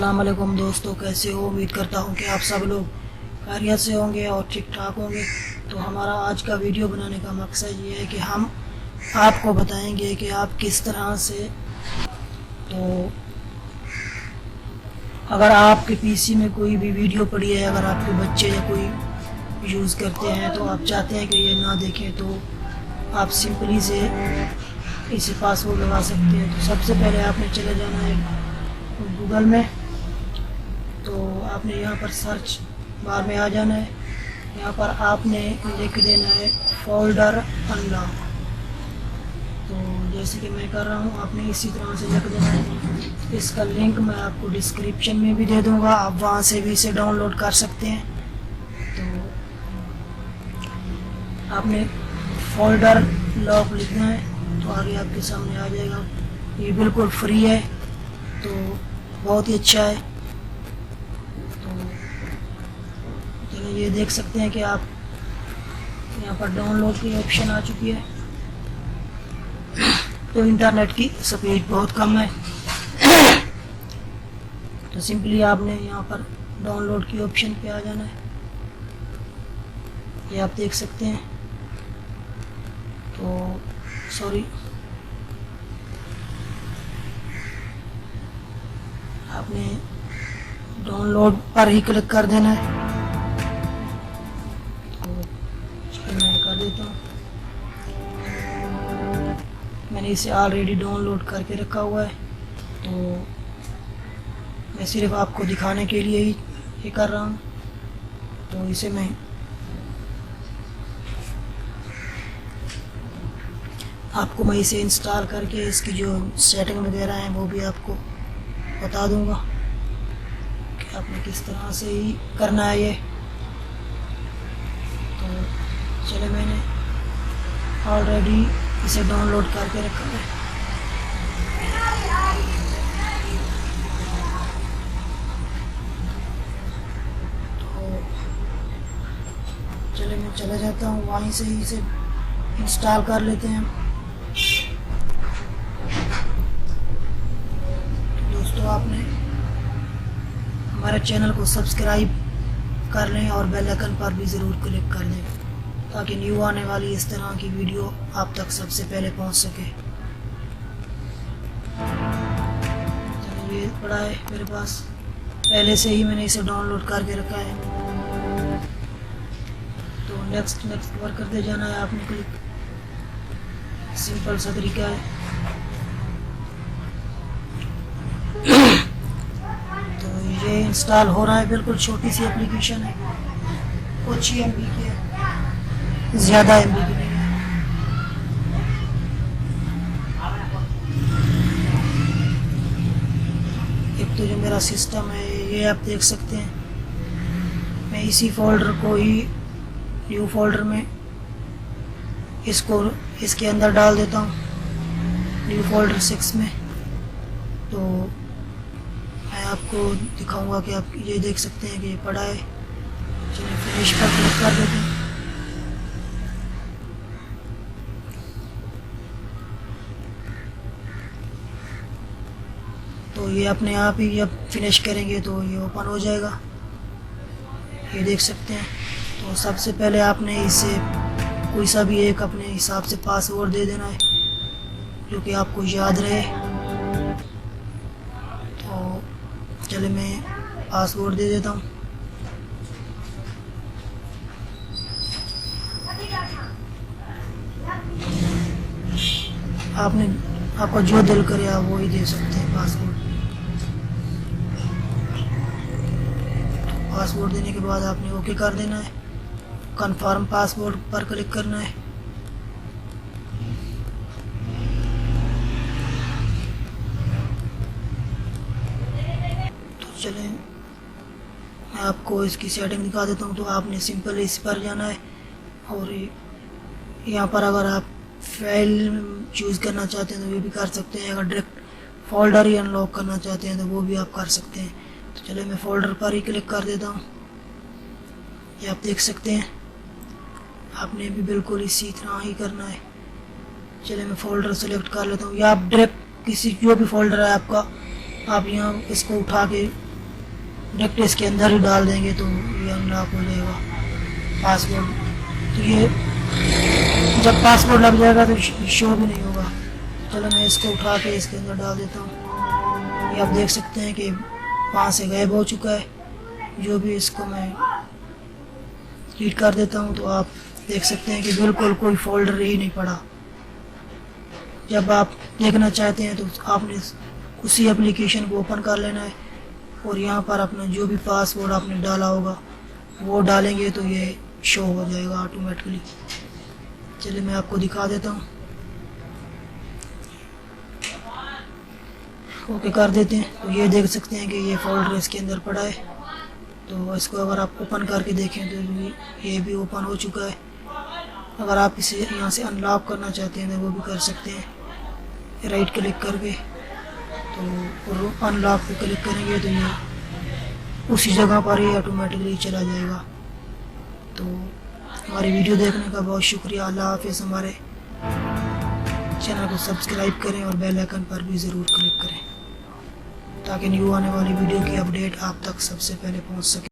अस्सलाम वालेकुम दोस्तों, कैसे हो? उम्मीद करता हूँ कि आप सब लोग खैरियत से होंगे और ठीक ठाक होंगे। तो हमारा आज का वीडियो बनाने का मकसद ये है कि हम आपको बताएंगे कि आप किस तरह से, तो अगर आपके पीसी में कोई भी वीडियो पड़ी है, अगर आपके बच्चे या कोई यूज़ करते हैं तो आप चाहते हैं कि ये ना देखें, तो आप सिंपली से इसे पासवर्ड लगा सकते हैं। तो सबसे पहले आपने चले जाना है गूगल में। तो आपने यहाँ पर सर्च बार में आ जाना है। यहाँ पर आपने लिख देना है फोल्डर अनलॉक। तो जैसे कि मैं कर रहा हूँ, आपने इसी तरह से लिख देना है। इसका लिंक मैं आपको डिस्क्रिप्शन में भी दे दूँगा, आप वहाँ से भी इसे डाउनलोड कर सकते हैं। तो आपने फोल्डर लॉक लिखना है तो आगे आपके सामने आ जाएगा। ये बिल्कुल फ्री है, तो बहुत ही अच्छा है। तो चलो, ये देख सकते हैं कि आप यहाँ पर डाउनलोड की ऑप्शन आ चुकी है। तो इंटरनेट की स्पीड बहुत कम है, तो सिंपली आपने यहाँ पर डाउनलोड की ऑप्शन पे आ जाना है। ये आप देख सकते हैं। तो सॉरी, आपने डाउनलोड पर ही क्लिक कर देना है। तो मैं कर देता हूँ। मैंने इसे ऑलरेडी डाउनलोड करके रखा हुआ है, तो मैं सिर्फ आपको दिखाने के लिए ही ये कर रहा हूँ। तो इसे मैं इसे इंस्टॉल करके इसकी जो सेटिंग वगैरह हैं वो भी आपको बता दूंगा कि आपने किस तरह से ही करना है ये। तो चले, मैंने ऑलरेडी इसे डाउनलोड करके रखा है। तो चले, मैं चला जाता हूँ, वहीं से ही इसे इंस्टॉल कर लेते हैं। दोस्तों, आपने हमारे चैनल को सब्सक्राइब कर लें और बेल आइकन पर भी ज़रूर क्लिक कर दें, ताकि न्यू आने वाली इस तरह की वीडियो आप तक सबसे पहले पहुंच सके। चलिए, ये पड़ा है मेरे पास, पहले से ही मैंने इसे डाउनलोड करके रखा है। तो नेक्स्ट पर करते जाना है आपने क्लिक। सिंपल सा तरीका है। तो ये इंस्टॉल हो रहा है। बिल्कुल छोटी सी एप्लीकेशन है, कुछ ही MB की है, ज़्यादा MB की नहीं है। एक तो जो मेरा सिस्टम है ये आप देख सकते हैं। मैं इसी फोल्डर को ही न्यू फोल्डर में इसके अंदर डाल देता हूँ, न्यू फोल्डर 6 में। तो मैं आपको दिखाऊंगा कि आप ये देख सकते हैं कि ये पड़ा है। चलिए, फिनिश पर क्लिक कर देते हैं। तो ये अपने आप ही अब फिनिश करेंगे तो ये ओपन हो जाएगा, ये देख सकते हैं। तो सबसे पहले आपने इसे कोई सा भी एक अपने हिसाब से पासवर्ड दे देना है, जो कि आपको याद रहे। तो चले, मैं पासवर्ड दे देता हूँ। आपका जो दिल करे आप वो ही दे सकते हैं पासवर्ड। पासवर्ड देने के बाद आपने ओके कर देना है। कंफर्म पासवर्ड पर क्लिक करना है। तो चलें, मैं आपको इसकी सेटिंग दिखा देता हूँ। तो आपने सिंपल इस पर जाना है और यहाँ पर अगर आप फाइल चूज़ करना चाहते हैं तो ये भी कर सकते हैं। अगर डायरेक्ट फोल्डर ही अनलॉक करना चाहते हैं तो वो भी आप कर सकते हैं। तो चलिए, मैं फोल्डर पर ही क्लिक कर देता हूँ। ये आप देख सकते हैं, आपने भी बिल्कुल इसी तरह ही करना है। चलिए, मैं फोल्डर सेलेक्ट कर लेता हूँ, या आप डायरेक्ट किसी जो भी फोल्डर है आपका, आप यहाँ इसको उठा के डायरेक्ट इसके अंदर ही डाल देंगे तो ये अनलॉक हो जाएगा पासवर्ड। तो ये जब पासवर्ड लग जाएगा तो शो भी नहीं होगा। चलो मैं इसको उठा के इसके अंदर डाल देता हूँ। ये आप देख सकते हैं कि वहाँ से गायब हो चुका है। जो भी इसको मैं डिलीट कर देता हूँ तो आप देख सकते हैं कि बिल्कुल कोई फोल्डर ही नहीं पड़ा। जब आप देखना चाहते हैं तो आपने उसी एप्लीकेशन को ओपन कर लेना है और यहाँ पर अपना जो भी पासवर्ड आपने डाला होगा वो डालेंगे तो ये शो हो जाएगा ऑटोमेटिकली। चलिए मैं आपको दिखा देता हूँ। ओके कर देते हैं तो ये देख सकते हैं कि ये फोल्डर इसके अंदर पड़ा है। तो इसको अगर आप ओपन करके देखें तो ये भी ओपन हो चुका है। अगर आप इसे यहाँ से अनलॉक करना चाहते हैं तो वो भी कर सकते हैं। राइट क्लिक करके तो अनलॉक पे क्लिक करेंगे तो ये उसी जगह पर ही ऑटोमेटिकली चला जाएगा। तो हमारी वीडियो देखने का बहुत शुक्रिया। अल्लाह हाफिज़। हमारे चैनल को सब्सक्राइब करें और बेल आइकन पर भी ज़रूर क्लिक करें ताकि न्यू आने वाली वीडियो की अपडेट आप तक सबसे पहले पहुंच सके।